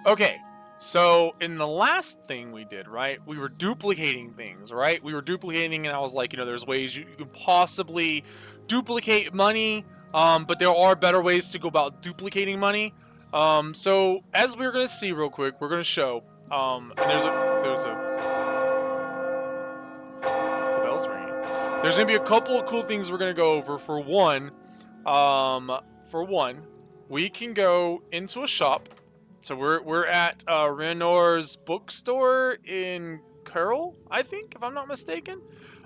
Okay, so in the last thing we did, right, we were duplicating things, right? We were duplicating, and I was like, there's ways you can possibly duplicate money, but there are better ways to go about duplicating money. So as we're gonna see real quick, we're gonna show, and the bell's ringing. There's gonna be a couple of cool things we're gonna go over. For one, we can go into a shop. So we're at Renor's bookstore in Curl, I think, if I'm not mistaken.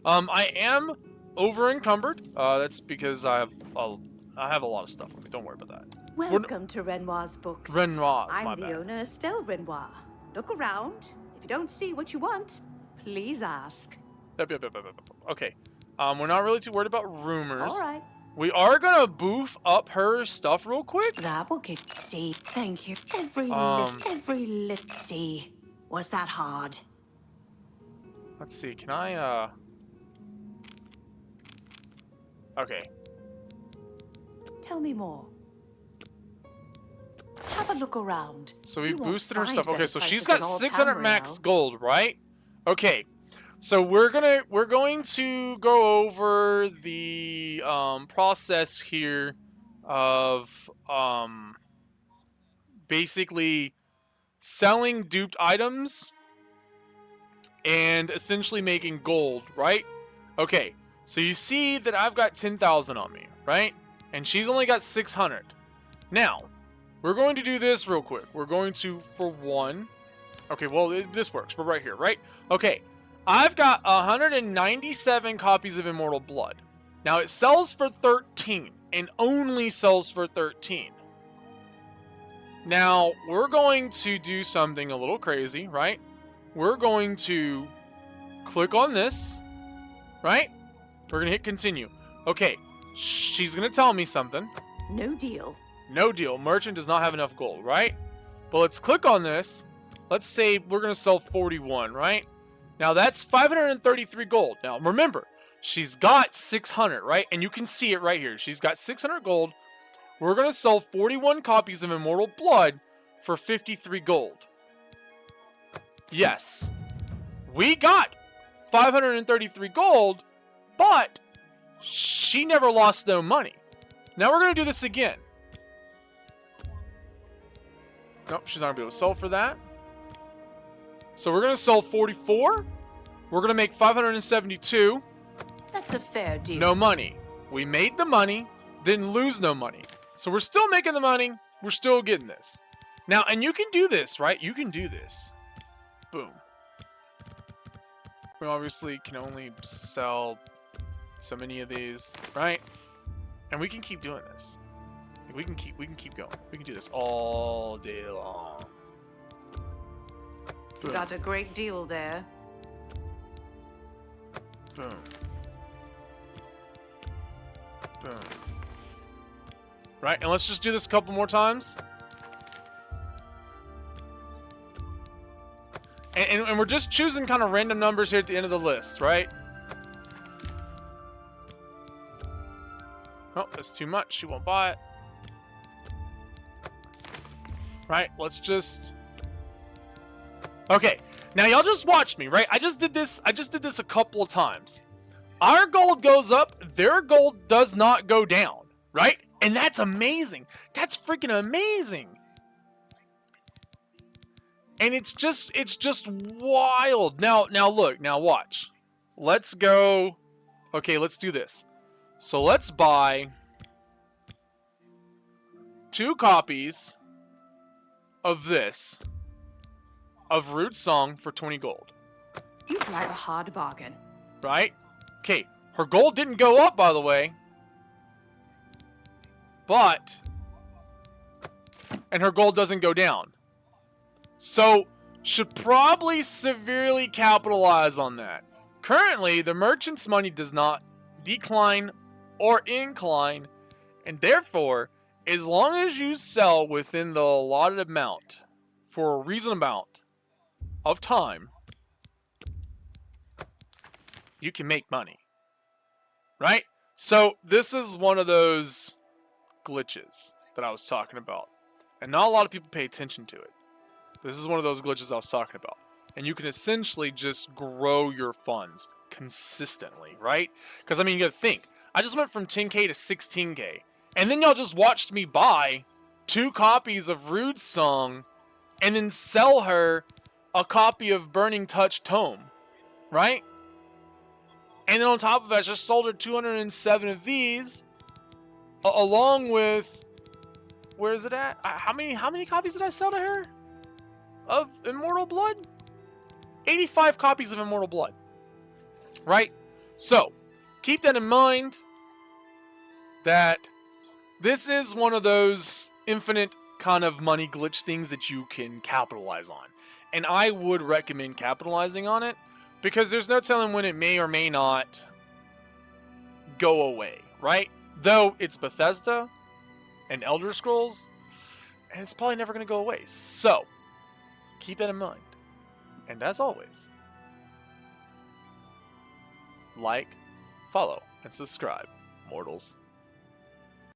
I am over encumbered. That's because I have a lot of stuff with me. Don't worry about that. Welcome to Renoir's books. Renoir's, my I'm the bad. owner, Estelle Renoir. Look around. If you don't see what you want, please ask. Yep. Okay. We're not really too worried about rumors. All right. We are gonna boof up her stuff real quick. That will get see. Thank you. Every lit see. Was that hard? Let's see. Can I? Okay. Tell me more. Have a look around. So we You won't boosted her find stuff. Okay, better so she's prices got in all 600 town max now. gold, right? Okay. So we're going to go over the process here of basically selling duped items and essentially making gold, right? Okay. So you see that I've got 10,000 on me, right? And she's only got 600. Now, we're going to do this real quick. We're going to, for one... Okay, well, this works. We're right here, right? Okay, I've got 197 copies of Immortal Blood. Now, it sells for 13, and only sells for 13. Now, we're going to do something a little crazy, right? We're going to click on this, right? We're going to hit continue. Okay, she's going to tell me something. No deal. No deal. Merchant does not have enough gold, right? But let's click on this. Let's say we're going to sell 41, right? Now that's 533 gold. Now remember, she's got 600, right? And you can see it right here. She's got 600 gold. We're going to sell 41 copies of Immortal Blood for 53 gold. Yes. We got 533 gold, but she never lost no money. Now we're going to do this again. Nope, she's not going to be able to sell for that. So we're going to sell 44. We're going to make 572. That's a fair deal. No money. We made the money, didn't lose no money. So we're still making the money. We're still getting this. Now, and you can do this, right? You can do this. Boom. We obviously can only sell so many of these, right? And we can keep doing this. We can keep going. We can do this all day long. Boom. Got a great deal there. Boom. Boom. Right, and let's just do this a couple more times. And we're just choosing kind of random numbers here at the end of the list, right? Oh, that's too much. She won't buy it. Right, let's just... Okay, now y'all just watched me, right? I just did this a couple of times. Our gold goes up, their gold does not go down, right? And that's amazing. That's freaking amazing. And it's just wild. Now look, now watch. Let's go. Okay, let's do this. So let's buy 2 copies of this, of Rude Song for 20 gold. You drive a hard bargain. Right? Okay, her gold didn't go up, by the way. But, and her gold doesn't go down. So, should probably severely capitalize on that. Currently, the merchant's money does not decline or incline, and therefore, as long as you sell within the allotted amount for a reasonable amount of time, you can make money. Right? So, this is one of those glitches that I was talking about. And not a lot of people pay attention to it. This is one of those glitches I was talking about. And you can essentially just grow your funds consistently, right? Because, I mean, you gotta think. I just went from 10k to 16k. And then y'all just watched me buy 2 copies of Rude's Song and then sell her a copy of Burning Touch Tome, right? And then on top of it, I just sold her 207 of these, along with, where is it at? How many copies did I sell to her of Immortal Blood? 85 copies of Immortal Blood, right? So keep that in mind, that this is one of those infinite kind of money glitch things that you can capitalize on. And I would recommend capitalizing on it, because there's no telling when it may or may not go away, right? Though it's Bethesda and Elder Scrolls, and it's probably never going to go away. So keep that in mind. And as always, like, follow, and subscribe, mortals.